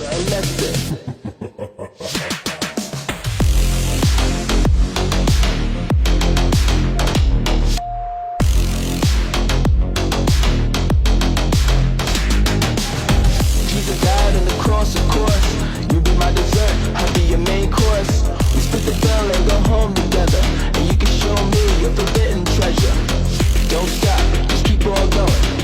a lesson. Jesus died on the cross, of course. You be my dessert, I'll be your main course. We split the bill and go home together, and you can show me your forbidden treasure. Don't stop, just keep on going.